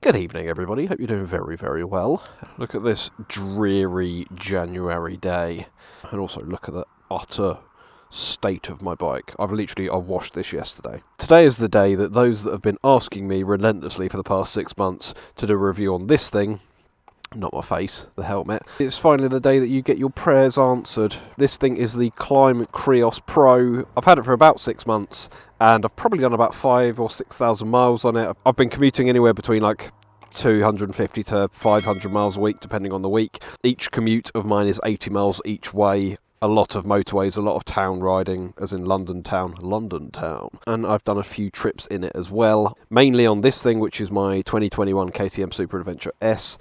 Good evening, everybody. Hope you're doing very, very well. Look at this dreary January day. And also look at the utter state of my bike. I washed this yesterday. Today is the day that those that have been asking me relentlessly for the past 6 months to do a review on this thing, not my face, the helmet, it's finally the day that you get your prayers answered. This thing is the Klim Krios Pro. I've had it for about 6 months, and I've probably done about 5,000 or 6,000 miles on it. I've been commuting anywhere between like 250 to 500 miles a week, depending on the week. Each commute of mine is 80 miles each way. A lot of motorways, a lot of town riding, as in London town. And I've done a few trips in it as well. Mainly on this thing, which is my 2021 KTM Super Adventure S.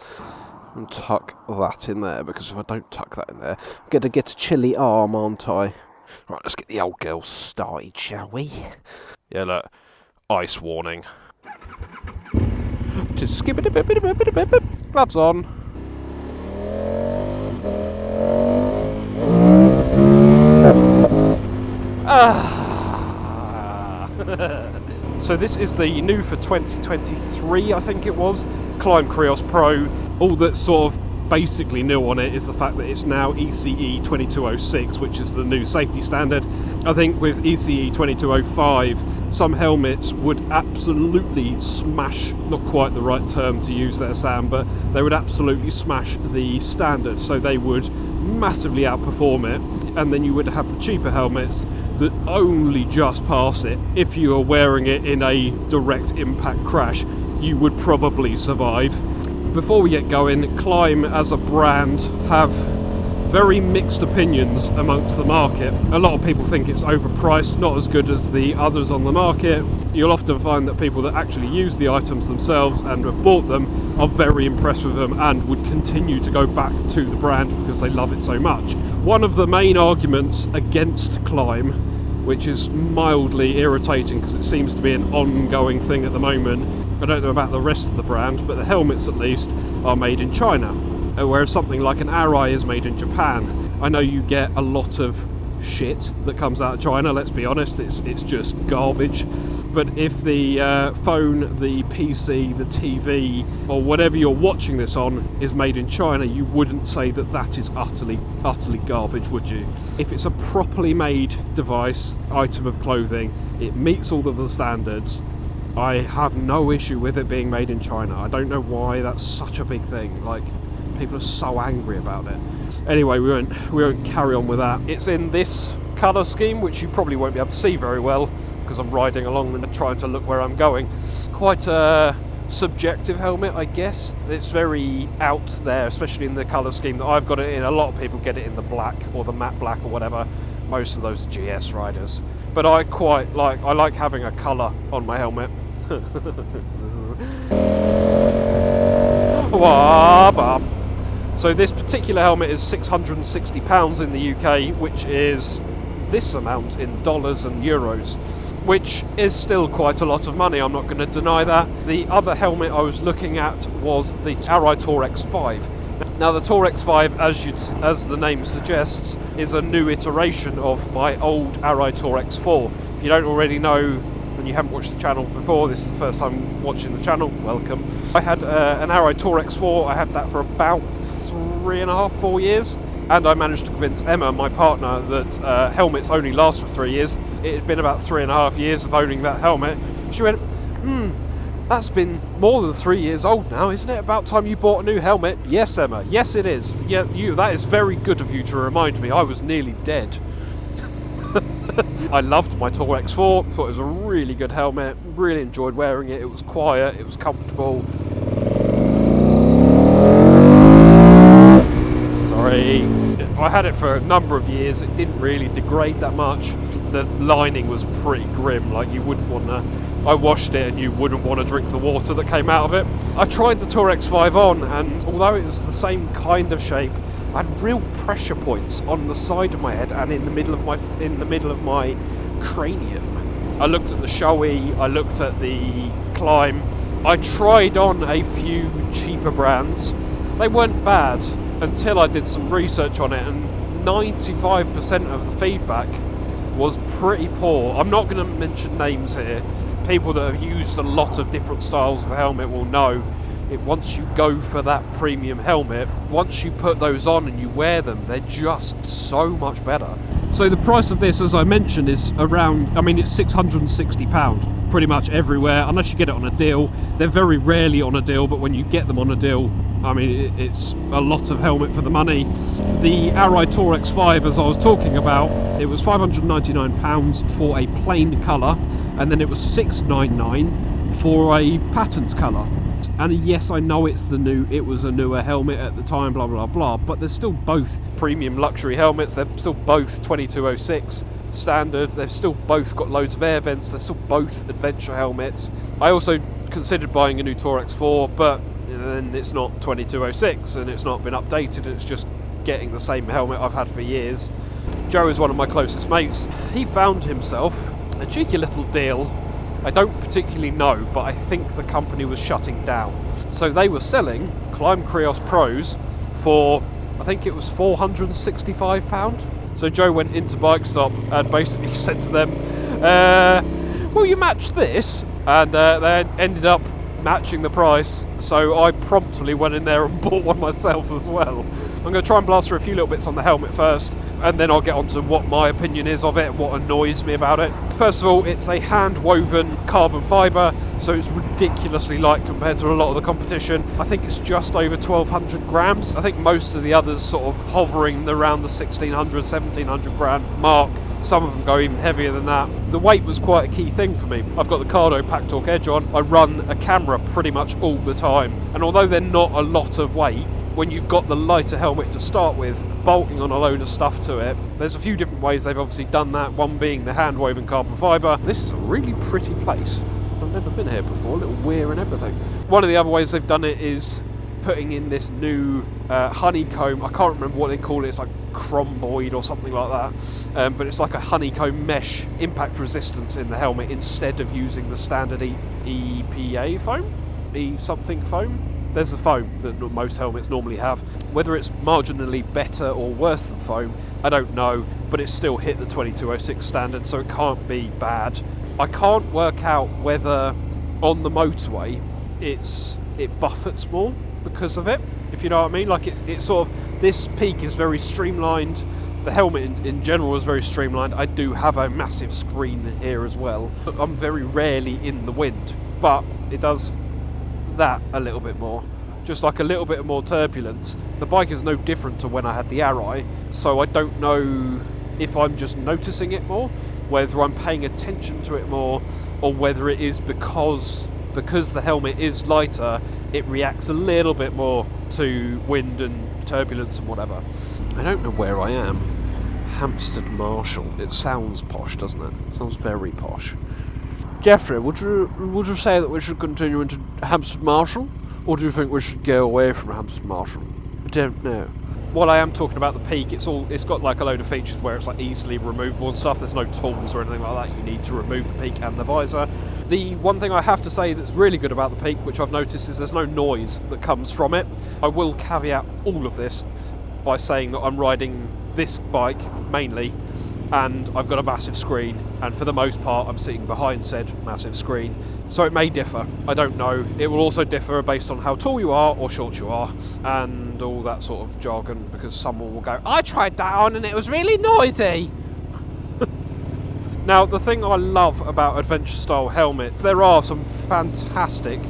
And tuck that in there, because if I don't tuck that in there, I'm going to get a chilly arm, aren't I? Right, let's get the old girl started, shall we? Yeah, look. Ice warning. Just skip it a bit. Gloves on. So this is the new for 2023, I think it was, Klim Krios Pro. All that's sort of basically new on it is the fact that it's now ECE 2206, which is the new safety standard. I think with ECE 2205, some helmets would absolutely smash, not quite the right term to use there, Sam, but they would absolutely smash the standard, so they would massively outperform it, and then you would have the cheaper helmets that only just pass it. If you are wearing it in a direct impact crash, you would probably survive. Before we get going, Klim as a brand have very mixed opinions amongst the market. A lot of people think it's overpriced, not as good as the others on the market. You'll often find that people that actually use the items themselves and have bought them are very impressed with them and would continue to go back to the brand because they love it so much. One of the main arguments against Klim, which is mildly irritating because it seems to be an ongoing thing at the moment, I don't know about the rest of the brand, but the helmets at least are made in China, whereas something like an Arai is made in Japan. I know you get a lot of shit that comes out of China, let's be honest, it's just garbage. But if the phone, the PC, the TV, or whatever you're watching this on is made in China, you wouldn't say that that is utterly garbage, would you? If it's a properly made device, item of clothing, it meets all of the standards, I have no issue with it being made in China. I don't know why that's such a big thing. Like, people are so angry about it. Anyway, we won't carry on with that. It's in this colour scheme, which you probably won't be able to see very well because I'm riding along and trying to look where I'm going. Quite a subjective helmet, I guess. It's very out there, especially in the colour scheme that I've got it in. A lot of people get it in the black or the matte black or whatever. Most of those are GS riders. But I like having a colour on my helmet. So this particular helmet is £660 in the UK, which is this amount in dollars and euros, which is still quite a lot of money, I'm not going to deny that. The other helmet I was looking at was the Arai Tour X5. Now the Tour X5, as the name suggests, is a new iteration of my old Arai Tour X4. If you don't already know, and you haven't watched the channel before, this is the first time watching the channel, welcome. I had an Arai Tour X4, I had that for about 3.5, 4 years, and I managed to convince Emma, my partner, that helmets only last for 3 years. It had been about 3.5 years of owning that helmet. She went, that's been more than 3 years old now, isn't it? About time you bought a new helmet. Yes, Emma, yes it is. Yeah, that is very good of you to remind me. I was nearly dead. I loved my Tour X4, thought it was a really good helmet, really enjoyed wearing it. It was quiet, it was comfortable. Sorry. I had it for a number of years, it didn't really degrade that much. The lining was pretty grim, like you wouldn't want to... I washed it and you wouldn't want to drink the water that came out of it. I tried the Tour X5 on, and although it was the same kind of shape, I had real pressure points on the side of my head and in the middle of my cranium. I looked at the Shoei, I looked at the Klim. I tried on a few cheaper brands. They weren't bad until I did some research on it, and 95% of the feedback was pretty poor. I'm not going to mention names here. People that have used a lot of different styles of helmet will know once you go for that premium helmet, once you put those on and you wear them, they're just so much better. So the price of this, as I mentioned, is around, I mean, it's £660 pretty much everywhere, unless you get it on a deal. They're very rarely on a deal, but when you get them on a deal, I mean, it's a lot of helmet for the money. The Arai Tour X5, as I was talking about, it was £599 for a plain colour, and then it was £699 for a patent colour. And yes, I know it was a newer helmet at the time, blah blah blah, but they're still both premium luxury helmets. They're still both 2206 standard. They've still both got loads of air vents. They're still both adventure helmets. I also considered buying a new Tour X4, but then it's not 2206 and it's not been updated. It's just getting the same helmet I've had for years. Joe is one of my closest mates. He found himself a cheeky little deal. I don't particularly know, but I think the company was shutting down. So they were selling Klim Krios Pros for, I think it was £465. So Joe went into BikeStop and basically said to them, will you match this? And they ended up matching the price. So I promptly went in there and bought one myself as well. I'm going to try and blast through a few little bits on the helmet first, and then I'll get on to what my opinion is of it and what annoys me about it. First of all, it's a hand-woven carbon fibre, so it's ridiculously light compared to a lot of the competition. I think it's just over 1,200 grams. I think most of the others sort of hovering around the 1,600, 1,700 gram mark. Some of them go even heavier than that. The weight was quite a key thing for me. I've got the Cardo Pack Torque Edge on. I run a camera pretty much all the time, and although they're not a lot of weight, when you've got the lighter helmet to start with, bolting on a load of stuff to it, there's a few different ways they've obviously done that, one being the hand-woven carbon fibre. This is a really pretty place. I've never been here before, a little weir and everything. One of the other ways they've done it is putting in this new honeycomb. I can't remember what they call it, it's like cromboid or something like that, but it's like a honeycomb mesh impact resistance in the helmet instead of using the standard EPA foam? E-something foam? There's the foam that most helmets normally have. Whether it's marginally better or worse than foam, I don't know, but it's still hit the 2206 standard, so it can't be bad. I can't work out whether on the motorway it buffets more because of it, if you know what I mean. Like it sort of, this peak is very streamlined. The helmet in general is very streamlined. I do have a massive screen here as well. I'm very rarely in the wind, but it does that a little bit more, just like a little bit more turbulence. The bike is no different to when I had the Arai, so I don't know if I'm just noticing it more, whether I'm paying attention to it more, or whether it is because the helmet is lighter, it reacts a little bit more to wind and turbulence and whatever. I don't know where I am. Hampstead Marshall. It sounds posh, doesn't it? It sounds very posh. Jeffrey, would you say that we should continue into Hampstead Marshall, or do you think we should go away from Hampstead Marshall? I don't know. While I am talking about the peak, it's got like a load of features where it's like easily removable and stuff. There's no tools or anything like that you need to remove the peak and the visor. The one thing I have to say that's really good about the peak, which I've noticed, is there's no noise that comes from it. I will caveat all of this by saying that I'm riding this bike mainly, and I've got a massive screen, and for the most part I'm sitting behind said massive screen, so it may differ, I don't know. It will also differ based on how tall you are or short you are and all that sort of jargon, because someone will go, I tried that on and it was really noisy. Now, the thing I love about adventure style helmets, there are some fantastic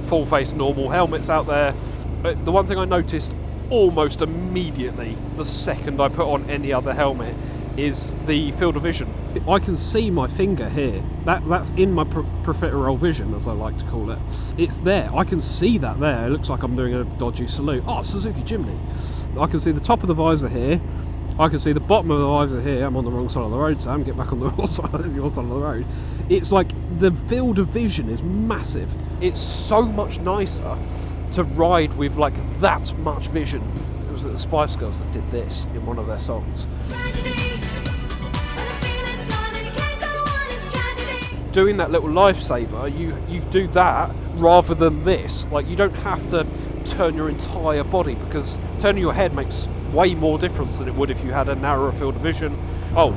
full face normal helmets out there. The one thing I noticed almost immediately the second I put on any other helmet is the field of vision. I can see my finger here. That's in my peripheral vision, as I like to call it. It's there. I can see that there. It looks like I'm doing a dodgy salute. Oh, Suzuki Jimny. I can see the top of the visor here. I can see the bottom of the visor here. I'm on the wrong side of the road, Sam. Get back on the wrong side of your side of the road. It's like the field of vision is massive. It's so much nicer to ride with like that much vision. It was the Spice Girls that did this in one of their songs. Doing that little lifesaver, you do that rather than this. Like, you don't have to turn your entire body, because turning your head makes way more difference than it would if you had a narrower field of vision. Oh.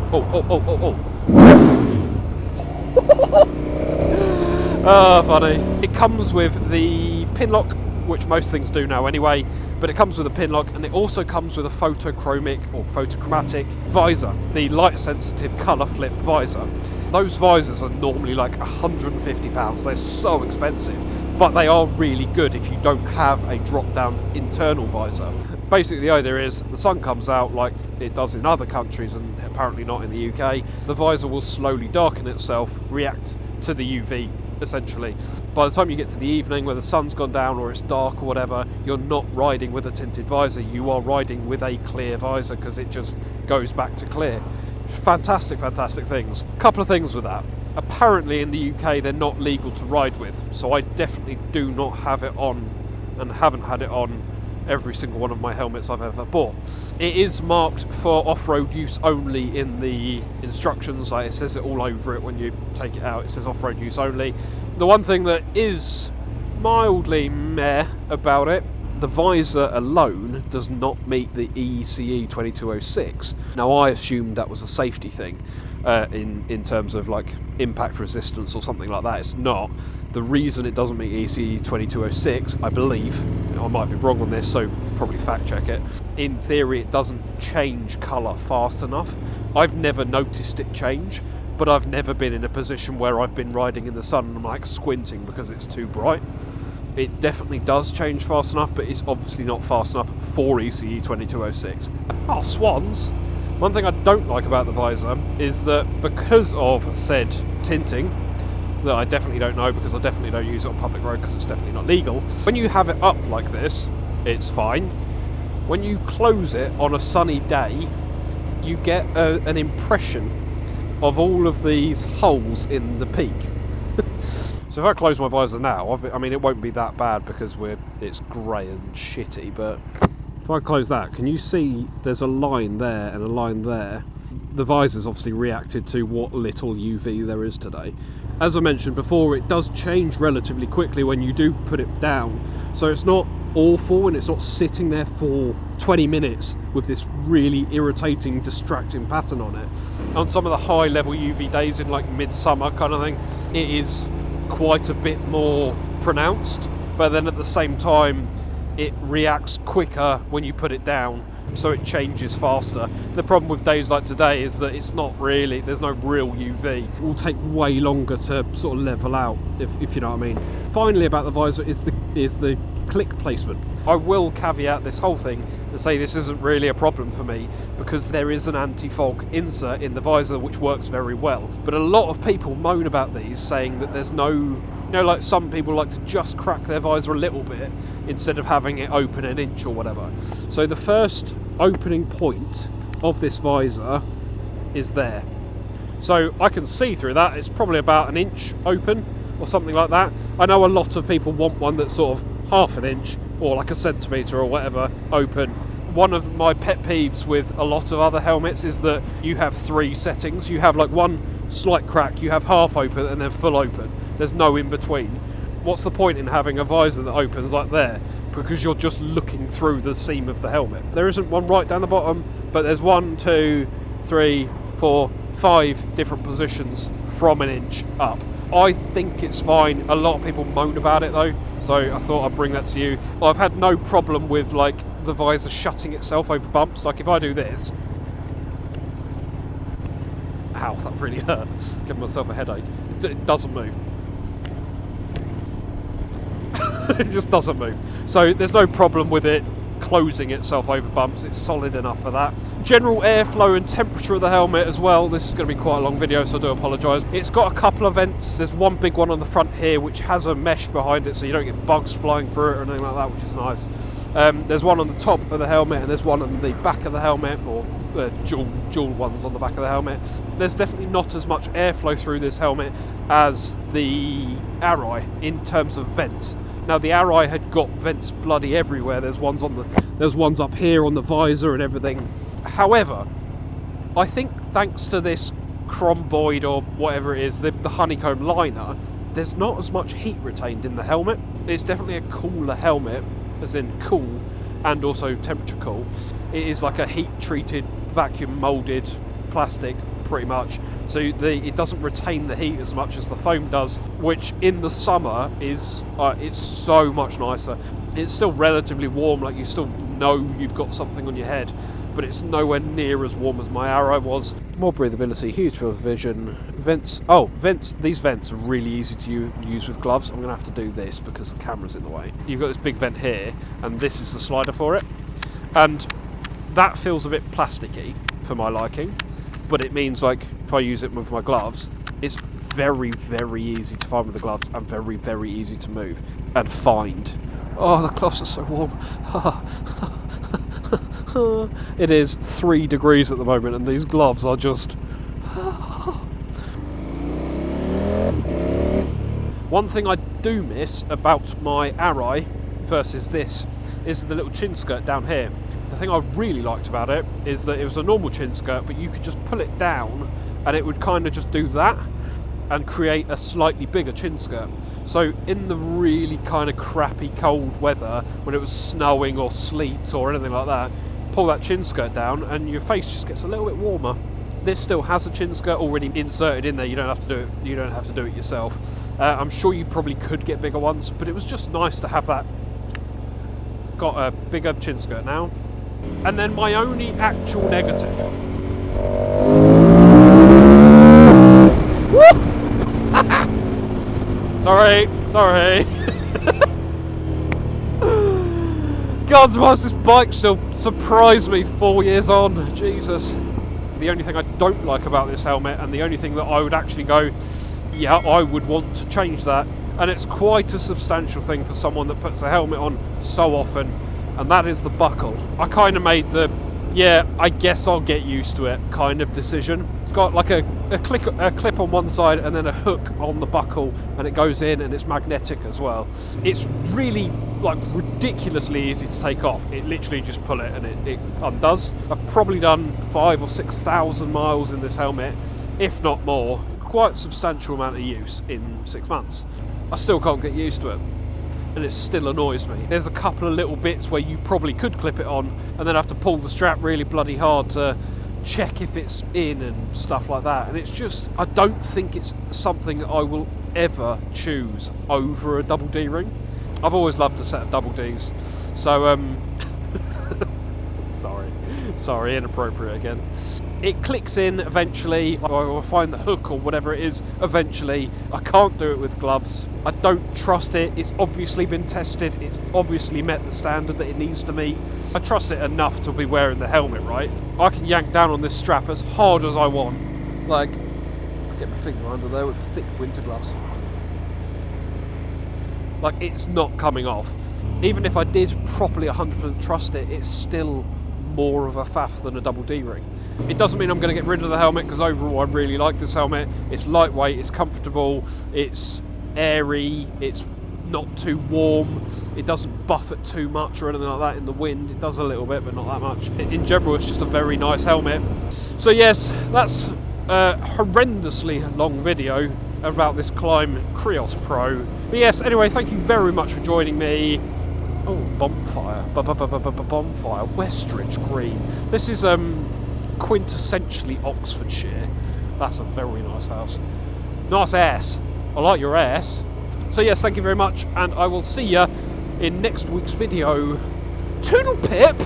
Ah, funny. It comes with the pin lock which most things do now anyway, but it comes with a pin lock, and it also comes with a photochromatic visor, the light sensitive colour flip visor. Those visors are normally like £150, they're so expensive, but they are really good if you don't have a drop down internal visor. Basically the idea is the sun comes out like it does in other countries and apparently not in the UK, the visor will slowly darken itself, react to the UV essentially. By the time you get to the evening where the sun's gone down or it's dark or whatever, you're not riding with a tinted visor, you are riding with a clear visor because it just goes back to clear. Fantastic things. A couple of things with that. Apparently in the UK they're not legal to ride with, so I definitely do not have it on and haven't had it on every single one of my helmets I've ever bought. It is marked for off-road use only in the instructions, like it says it all over it when you take it out, it says off-road use only. The one thing that is mildly meh about it, the visor alone does not meet the ECE 2206. Now I assumed that was a safety thing in terms of like impact resistance or something like that. It's not. The reason it doesn't meet ECE 2206, I believe, I might be wrong on this, so probably fact check it, in theory it doesn't change colour fast enough. I've never noticed it change, but I've never been in a position where I've been riding in the sun and I'm like squinting because it's too bright. It definitely does change fast enough, but it's obviously not fast enough for ECE 2206. Oh, swans! One thing I don't like about the visor is that because of said tinting, that I definitely don't know because I definitely don't use it on public road because it's definitely not legal, when you have it up like this, it's fine. When you close it on a sunny day, you get an impression of all of these holes in the peak. So if I close my visor now, I mean it won't be that bad because it's grey and shitty, but if I close that, can you see there's a line there and a line there? The visor's obviously reacted to what little UV there is today. As I mentioned before, it does change relatively quickly when you do put it down, so it's not awful and it's not sitting there for 20 minutes with this really irritating, distracting pattern on it. On some of the high level UV days in like midsummer kind of thing, it is quite a bit more pronounced, but then at the same time it reacts quicker when you put it down, so it changes faster. The problem with days like today is that it's not really, there's no real UV. It will take way longer to sort of level out, if you know what I mean. Finally about the visor is the click placement. I will caveat this whole thing and say this isn't really a problem for me because there is an anti-fog insert in the visor which works very well. But a lot of people moan about these, saying that there's no, you know, like some people like to just crack their visor a little bit instead of having it open an inch or whatever. So the first opening point of this visor is there. So I can see through that, it's probably about an inch open or something like that. I know a lot of people want one that's sort of half an inch or like a centimetre or whatever open. One of my pet peeves with a lot of other helmets is that you have three settings. You have like one slight crack, you have half open and then full open. There's no in between. What's the point in having a visor that opens like there? Because you're just looking through the seam of the helmet. There isn't one right down the bottom, but there's 1, 2, 3, 4, 5 different positions from an inch up. I think it's fine. A lot of people moan about it though, so I thought I'd bring that to you. I've had no problem with like the visor shutting itself over bumps. Like if I do this, ow, that really hurt. Giving myself a headache. It doesn't move. It just doesn't move. So there's no problem with it closing itself over bumps. It's solid enough for that. General airflow and temperature of the helmet as well. This is going to be quite a long video, so I do apologise. It's got a couple of vents. There's one big one on the front here which has a mesh behind it so you don't get bugs flying through it or anything like that, which is nice. There's one on the top of the helmet and there's one on the back of the helmet, or dual ones on the back of the helmet. There's definitely not as much airflow through this helmet as the Arai in terms of vents. Now the Arai had got vents bloody everywhere. There's ones up here on the visor and everything. However, I think thanks to this chromboid or whatever it is, the honeycomb liner, there's not as much heat retained in the helmet. It's definitely a cooler helmet, as in cool and also temperature cool. It is like a heat treated, vacuum moulded plastic pretty much, so it doesn't retain the heat as much as the foam does, which in the summer is it's so much nicer. It's still relatively warm, like you still know you've got something on your head, but it's nowhere near as warm as my Arrow was. More breathability, huge field of vision, vents. Oh, vents. These vents are really easy to use with gloves. I'm going to have to do this because the camera's in the way. You've got this big vent here, and this is the slider for it. And that feels a bit plasticky for my liking, but it means, like, if I use it with my gloves, it's very, very easy to find with the gloves and very, very easy to move and find. Oh, the gloves are so warm. It is 3 degrees at the moment, and these gloves are just... One thing I do miss about my Arai versus this is the little chin skirt down here. The thing I really liked about it is that it was a normal chin skirt, but you could just pull it down and it would kind of just do that and create a slightly bigger chin skirt. So in the really kind of crappy cold weather, when it was snowing or sleet or anything like that, pull that chin skirt down and your face just gets a little bit warmer. This still has a chin skirt already inserted in there. You don't have to do it. You don't have to do it yourself. I'm sure you probably could get bigger ones, but it was just nice to have that. Got a bigger chin skirt now. And then my only actual negative. Sorry. God, why does this bike still surprise me 4 years on? Jesus. The only thing I don't like about this helmet, and the only thing that I would actually go, yeah, I would want to change that, and it's quite a substantial thing for someone that puts a helmet on so often, and that is the buckle. I kind of made the, yeah, I guess I'll get used to it kind of decision. It's got like a clip on one side and then a hook on the buckle, and it goes in and it's magnetic as well. It's really like ridiculously easy to take off. It literally just pull it and it undoes. I've probably done 5,000 or 6,000 miles in this helmet, if not more. Quite a substantial amount of use in 6 months. I still can't get used to it, and it still annoys me. There's a couple of little bits where you probably could clip it on and then have to pull the strap really bloody hard to check if it's in and stuff like that, and it's just, I don't think it's something I will ever choose over a double D ring. I've always loved a set of double Ds, so sorry, inappropriate again. It clicks in eventually. I will find the hook or whatever it is eventually. I can't do it with gloves. I don't trust it. It's obviously been tested. It's obviously met the standard that it needs to meet. I trust it enough to be wearing the helmet, right? I can yank down on this strap as hard as I want. Like, get my finger under there with thick winter gloves. Like, it's not coming off. Even if I did properly 100% trust it, it's still more of a faff than a double D ring. It doesn't mean I'm going to get rid of the helmet, because overall I really like this helmet. It's lightweight, it's comfortable, it's airy, it's not too warm, it doesn't buffet too much or anything like that in the wind. It does a little bit, but not that much. In general, it's just a very nice helmet. So yes, that's a horrendously long video about this Klim Krios Pro. But yes, anyway, thank you very much for joining me. Oh, bonfire, bonfire, Westridge Green. This is quintessentially Oxfordshire. That's a very nice house. Nice ass. I like your ass. So yes, thank you very much, and I will see you in next week's video. Toodle pip!